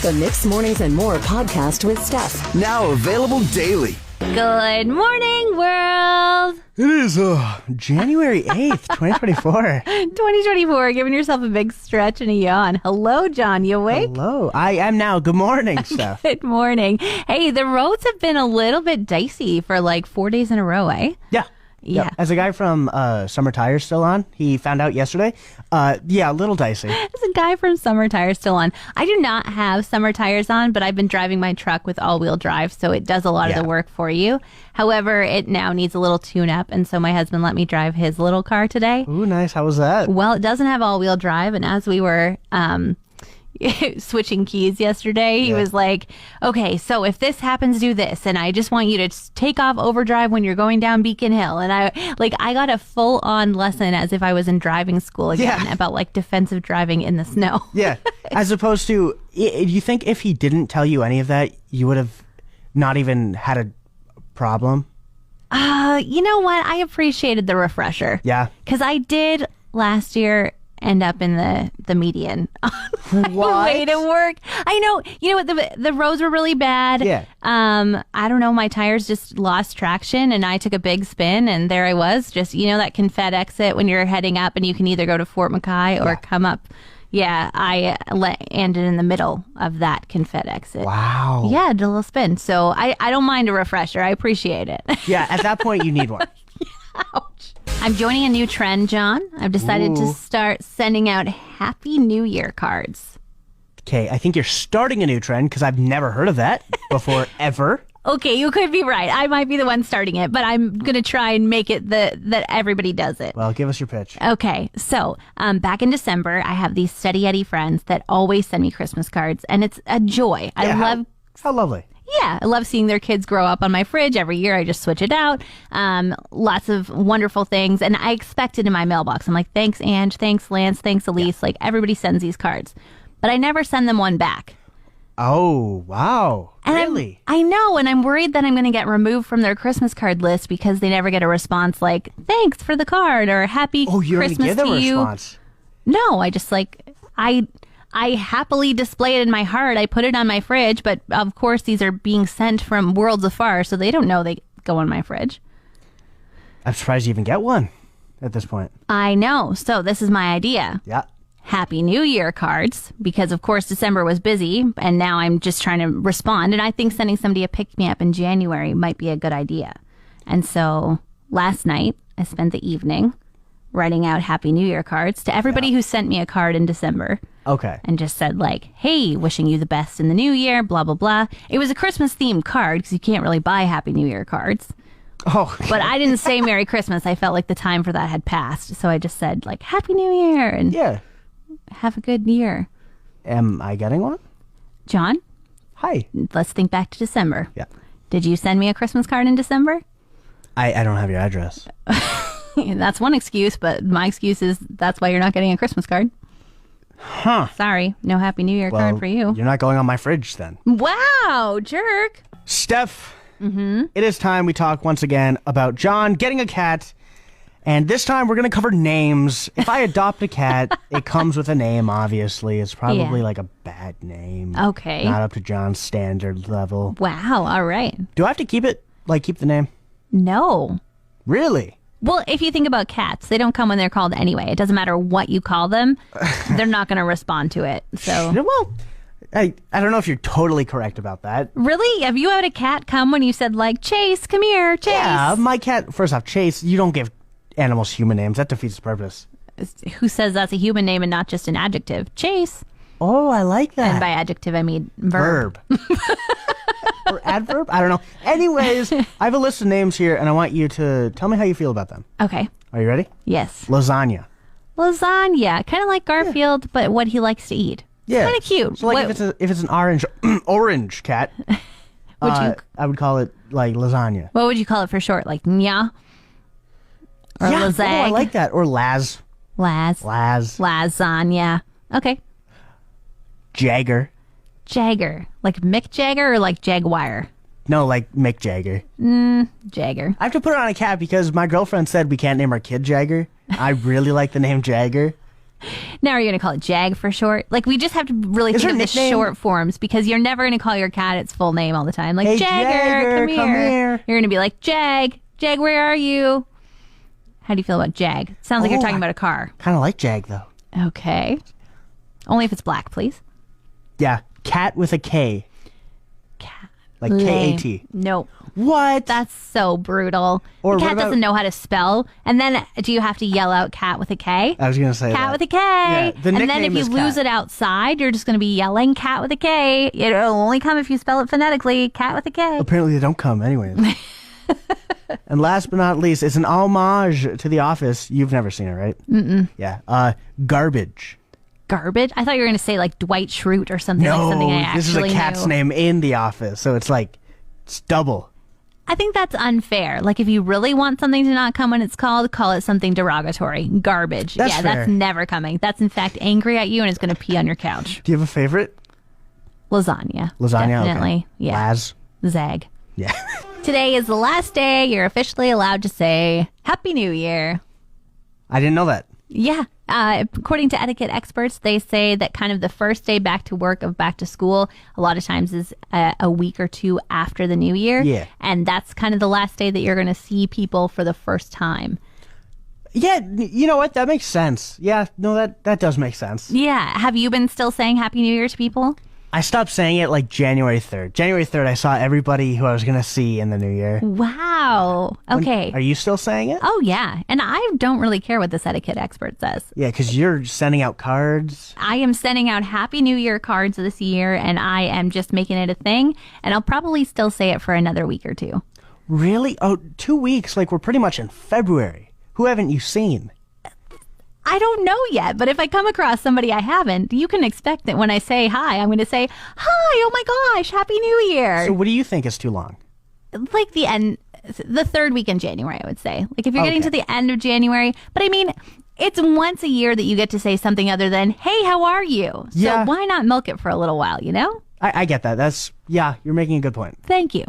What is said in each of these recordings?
The Mixed Mornings and More podcast with Steph. Now available daily. Good morning, world. It is January 8th, 2024. 2024, giving yourself a big stretch and a yawn. Hello, John. You awake? Hello. I am now. Good morning, Steph. Good morning. Hey, the roads have been a little bit dicey for like 4 days in a row, eh? Yeah. Yeah. As a guy from Summer Tires still on, he found out yesterday. Yeah, a little dicey. There's a guy from Summer Tires still on. I do not have Summer Tires on, but I've been driving my truck with all-wheel drive, so it does a lot of the work for you. However, it now needs a little tune-up, and so my husband let me drive his little car today. Ooh, nice. How was that? Well, it doesn't have all-wheel drive, and as we were switching keys yesterday, he was like, okay, so if this happens, do this, and I just want you to take off overdrive when you're going down Beacon Hill. And I got a full-on lesson as if I was in driving school again about like defensive driving in the snow. Yeah, as opposed to, you think if he didn't tell you any of that, you would have not even had a problem? You know what? I appreciated the refresher. Yeah. Because I did last year end up in the median on my way to work. I know. You know what? The roads were really bad. Yeah. I don't know. My tires just lost traction, and I took a big spin, and there I was. Just that Confed exit when you're heading up, and you can either go to Fort Mackay or come up. Yeah, I landed in the middle of that Confed exit. Wow. Yeah, did a little spin. So I don't mind a refresher. I appreciate it. Yeah, at that point you need one. Ouch. I'm joining a new trend, John. I've decided to start sending out Happy New Year cards. Okay, I think you're starting a new trend because I've never heard of that before, ever. Okay, you could be right. I might be the one starting it, but I'm going to try and make it that everybody does it. Well, give us your pitch. Okay, so back in December, I have these Steady Eddie friends that always send me Christmas cards, and it's a joy. Yeah, how lovely. Yeah, I love seeing their kids grow up on my fridge. Every year I just switch it out. Lots of wonderful things. And I expect it in my mailbox. I'm like, thanks, Ange. Thanks, Lance. Thanks, Elise. Yeah. Like, everybody sends these cards. But I never send them one back. Oh, wow. And really? I know. And I'm worried that I'm going to get removed from their Christmas card list because they never get a response like, thanks for the card or happy Christmas to you. Oh, you don't get a response? No, I just I happily display it in my heart. I put it on my fridge, but of course these are being sent from worlds afar, so they don't know they go on my fridge. I'm surprised you even get one at this point. I know. So this is my idea. Yeah. Happy New Year cards, because of course December was busy, and now I'm just trying to respond, and I think sending somebody a pick-me-up in January might be a good idea. And so last night, I spent the evening writing out Happy New Year cards to everybody who sent me a card in December. Okay. And just said like, hey, wishing you the best in the new year, blah, blah, blah. It was a Christmas themed card because you can't really buy Happy New Year cards. Oh. But I didn't say Merry Christmas. I felt like the time for that had passed. So I just said like, Happy New Year and have a good year. Am I getting one? John? Hi. Let's think back to December. Yeah. Did you send me a Christmas card in December? I don't have your address. That's one excuse, but my excuse is that's why you're not getting a Christmas card. Huh. Sorry, no Happy New Year card for you. You're not going on my fridge then. Wow, jerk. Steph, It is time we talk once again about John getting a cat. And this time we're going to cover names. If I adopt a cat, it comes with a name, obviously. It's probably like a bad name. Okay. Not up to John's standard level. Wow, all right. Do I have to keep it? Like, keep the name? No. Really? Well, if you think about cats, they don't come when they're called anyway. It doesn't matter what you call them. They're not going to respond to it. So, well, I don't know if you're totally correct about that. Really? Have you had a cat come when you said, like, Chase, come here, Chase? Yeah, my cat, first off, Chase, you don't give animals human names. That defeats the purpose. Who says that's a human name and not just an adjective? Chase. Oh, I like that. And by adjective, I mean verb. Or adverb? I don't know. Anyways, I have a list of names here, and I want you to tell me how you feel about them. Okay. Are you ready? Yes. Lasagna. Lasagna. Kind of like Garfield, but what he likes to eat. Yeah. Kind of cute. So, like, if it's an orange cat, I would call it, like, lasagna. What would you call it for short? Like, nya? Or lazag? Oh, I like that. Or Laz. Lasagna. Okay. Jagger. Jagger. Like Mick Jagger or like Jaguar? No, like Mick Jagger. Jagger. I have to put it on a cat because my girlfriend said we can't name our kid Jagger. I really like the name Jagger. Now are you going to call it Jag for short? Like, we just have to really Is think there of a the nickname? short forms, because you're never going to call your cat its full name all the time. Like, Hey, Jagger, come here. You're going to be like, Jag, where are you? How do you feel about Jag? Sounds like you're talking about a car. Kind of like Jag, though. Okay. Only if it's black, please. Yeah, cat with a K. Cat. Like Lame. K-A-T. Nope. What? That's so brutal. Or the what cat about- doesn't know how to spell. And then do you have to yell out cat with a K? I was going to say Cat that. with a K. Yeah, the And then nickname if you is lose Cat. it outside, you're just going to be yelling cat with a K. It'll only come if you spell it phonetically. Cat with a K. Apparently they don't come anyways. And last but not least, it's an homage to The Office. You've never seen it, right? Mm-mm. Yeah. Garbage. Garbage? I thought you were going to say like Dwight Schrute or something. No, like something I actually this is a cat's knew. name in The Office, so it's like, it's double. I think that's unfair. Like, if you really want something to not come when it's called, call it something derogatory. Garbage. That's yeah, fair. that's never coming. That's in fact angry at you and is going to pee on your couch. Do you have a favorite? Lasagna. Lasagna? Definitely. Okay. Yeah. Laz? Zag. Yeah. Today is the last day you're officially allowed to say Happy New Year. I didn't know that. Yeah. According to etiquette experts, they say that kind of the first day back to work of back to school a lot of times is a week or two after the new year. Yeah. And that's kind of the last day that you're going to see people for the first time. Yeah, you know what? That makes sense. Yeah, no, that does make sense. Yeah. Have you been still saying Happy New Year to people? I stopped saying it like January 3rd. January 3rd, I saw everybody who I was going to see in the new year. Wow. Okay. Are you still saying it? Oh, yeah. And I don't really care what this etiquette expert says. Yeah, because you're sending out cards. I am sending out Happy New Year cards this year, and I am just making it a thing. And I'll probably still say it for another week or two. Really? Oh, 2 weeks? Like, we're pretty much in February. Who haven't you seen? I don't know yet, but if I come across somebody I haven't, you can expect that when I say hi, I'm going to say, hi, oh my gosh, Happy New Year. So what do you think is too long? Like the third week in January, I would say. Like if you're getting Okay. to the end of January, but I mean, it's once a year that you get to say something other than, hey, how are you? So Yeah. why not milk it for a little while, you know? I get that. Yeah, you're making a good point. Thank you.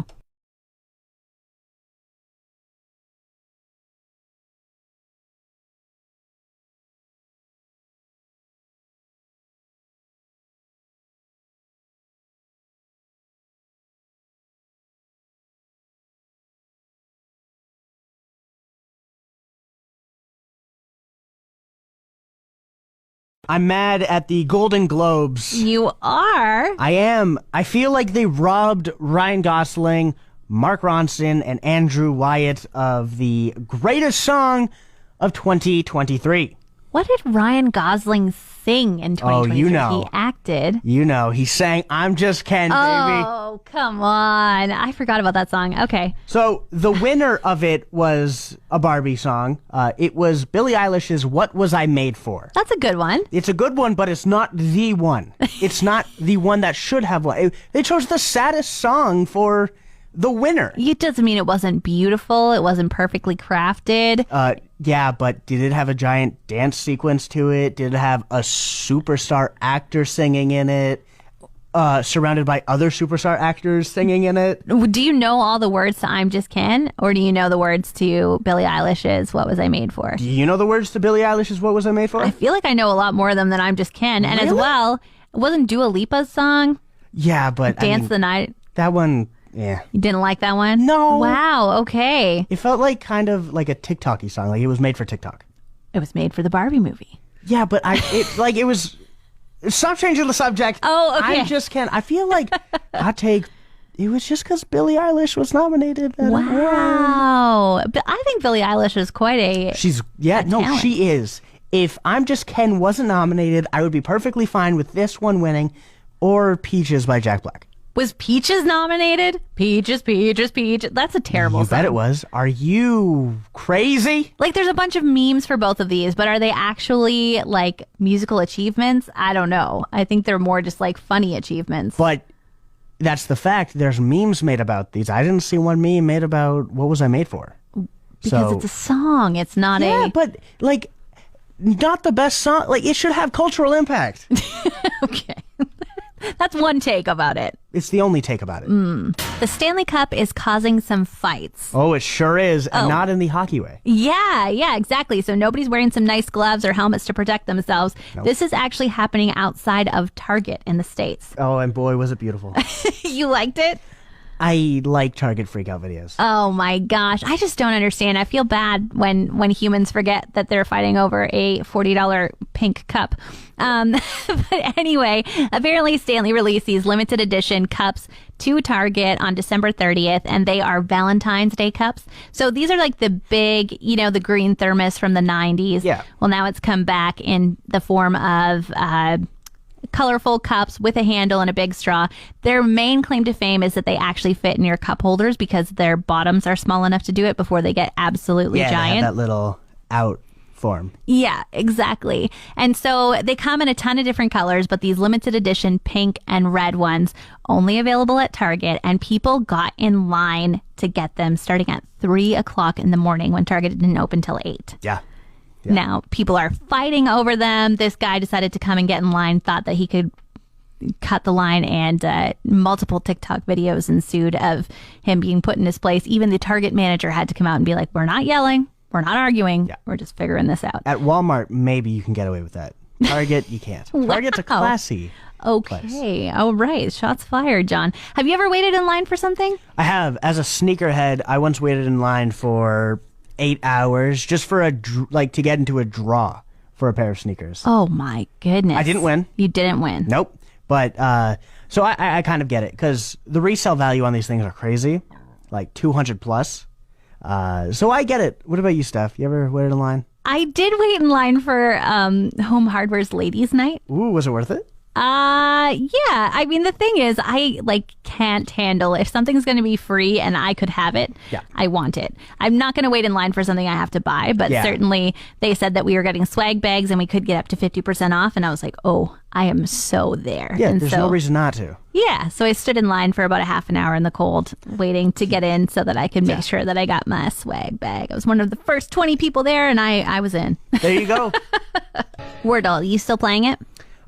I'm mad at the Golden Globes. You are? I am. I feel like they robbed Ryan Gosling, Mark Ronson, and Andrew Wyatt of the greatest song of 2023. What did Ryan Gosling sing in 2023? you know. He acted. You know, he sang I'm Just Ken, baby. Oh, come on. I forgot about that song. Okay. So the winner of it was a Barbie song. It was Billie Eilish's What Was I Made For? That's a good one. It's a good one, but it's not the one. It's not the one that should have won. They chose the saddest song for the winner. It doesn't mean it wasn't beautiful. It wasn't perfectly crafted. Yeah, but did it have a giant dance sequence to it? Did it have a superstar actor singing in it? Surrounded by other superstar actors singing in it? Do you know all the words to I'm Just Ken? Or do you know the words to Billie Eilish's What Was I Made For? Do you know the words to Billie Eilish's What Was I Made For? I feel like I know a lot more of them than I'm Just Ken. And as Really? well, it wasn't Dua Lipa's song, Yeah, but Dance the Night. that one, yeah. You didn't like that one? No. Wow, okay. It felt like kind of like a TikTok-y song. Like it was made for TikTok. It was made for the Barbie movie. Yeah, but it was. Stop changing the subject. Oh, okay. I just can't. I feel like hot take. It was just because Billie Eilish was nominated. Wow. But I think Billie Eilish is quite a... No, she is. If I'm Just Ken wasn't nominated, I would be perfectly fine with this one winning, or Peaches by Jack Black. Was Peaches nominated? Peaches, Peaches, Peaches. That's a terrible You song. bet it was. Are you crazy? Like, there's a bunch of memes for both of these, but are they actually, like, musical achievements? I don't know. I think they're more just, like, funny achievements. But that's the fact. There's memes made about these. I didn't see one meme made about What Was I Made For? Because it's a song. It's not Yeah, but, like, not the best song. Like, it should have cultural impact. Okay. That's one take about it. it's the only take about it. The Stanley Cup is causing some fights. Oh, it sure is, and not in the hockey way. Yeah, exactly. So nobody's wearing some nice gloves or helmets to protect themselves. Nope. This is actually happening outside of Target in the States. Oh, and boy, was it beautiful. You liked it? I like Target freakout videos. Oh my gosh. I just don't understand. I feel bad when humans forget that they're fighting over a $40 pink cup. But anyway, apparently Stanley released these limited edition cups to Target on December 30th, and they are Valentine's Day cups. So these are like the big, the green thermos from the 90s. Yeah. Well, now it's come back in the form of colorful cups with a handle and a big straw. Their main claim to fame is that they actually fit in your cup holders because their bottoms are small enough to do it before they get absolutely giant. They have that little out form. Yeah, exactly. And so they come in a ton of different colors, but these limited edition pink and red ones only available at Target, and people got in line to get them starting at 3 o'clock in the morning when Target didn't open till 8. Yeah. Now, people are fighting over them. This guy decided to come and get in line, thought that he could cut the line, and multiple TikTok videos ensued of him being put in his place. Even the Target manager had to come out and be like, we're not yelling. We're not arguing. Yeah. We're just figuring this out. At Walmart, maybe you can get away with that. Target, you can't. Target's a classy Okay. place. All right. Shots fired, John. Have you ever waited in line for something? I have. As a sneakerhead, I once waited in line for 8 hours just for to get into a draw for a pair of sneakers. Oh my goodness. I didn't win. You didn't win. Nope. But so I kind of get it because the resale value on these things are crazy, like 200 plus. So I get it. What about you, Steph? You ever waited in line? I did wait in line for Home Hardware's Ladies Night. Ooh, was it worth it? Yeah. I mean, the thing is, I can't handle if something's going to be free and I could have it. Yeah. I want it. I'm not going to wait in line for something I have to buy, but certainly they said that we were getting swag bags and we could get up to 50% off. And I was like, oh, I am so there. Yeah, and there's no reason not to. Yeah. So I stood in line for about a half an hour in the cold waiting to get in so that I could make sure that I got my swag bag. I was one of the first 20 people there and I was in. There you go. Wordle, you still playing it?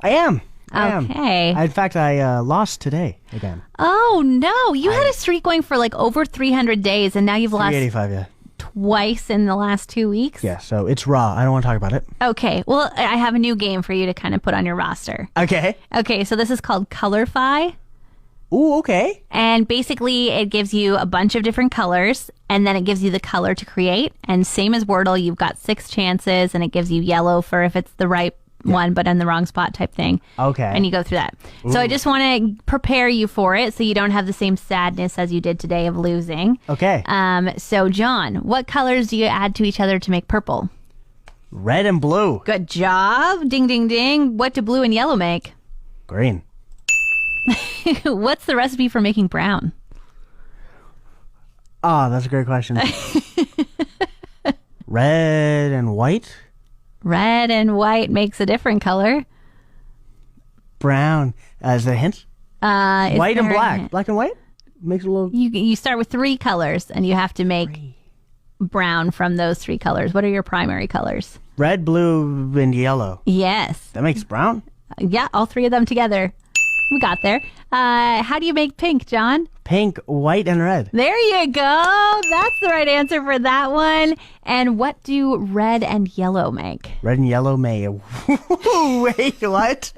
I am. Okay. In fact, I lost today again. Oh, no. You had a streak going for over 300 days, and now you've lost 385, yeah. twice in the last 2 weeks? Yeah, so it's raw. I don't want to talk about it. Okay. Well, I have a new game for you to kind of put on your roster. Okay. Okay, so this is called Colorify. Ooh, okay. And basically, it gives you a bunch of different colors, and then it gives you the color to create. And same as Wordle, you've got 6 chances, and it gives you yellow for if it's the right one but in the wrong spot type thing. Okay. And you go through that. Ooh. So I just want to prepare you for it so you don't have the same sadness as you did today of losing. Okay. So John, what colors do you add to each other to make purple? Red and blue. Good job. Ding, ding, ding. What do blue and yellow make? Green. What's the recipe for making brown? Oh, that's a great question. Red and white? Red and white makes a different color. Brown. Is there a hint? White and black. Black and white? Makes a little... You start with 3 colors, and you have to make brown from those 3 colors. What are your primary colors? Red, blue, and yellow. Yes. That makes brown? Yeah, all 3 of them together. We got there. How do you make pink, John? Pink, white, and red. There you go. That's the right answer for that one. And what do red and yellow make? Red and yellow may... Wait, what?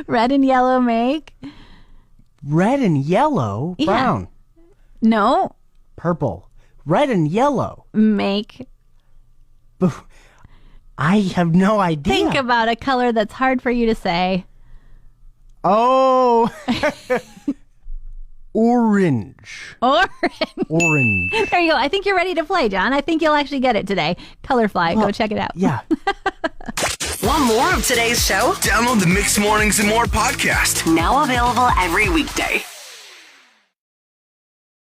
Red and yellow make? Red and yellow? Yeah. Brown. No. Purple. Red and yellow. Make... I have no idea. Think about a color that's hard for you to say. Oh... Orange. Orange. There you go. I think you're ready to play, John. I think you'll actually get it today. Colorfly. Go check it out. Yeah. Want more of today's show? Download the Mixed Mornings and More podcast. Now available every weekday.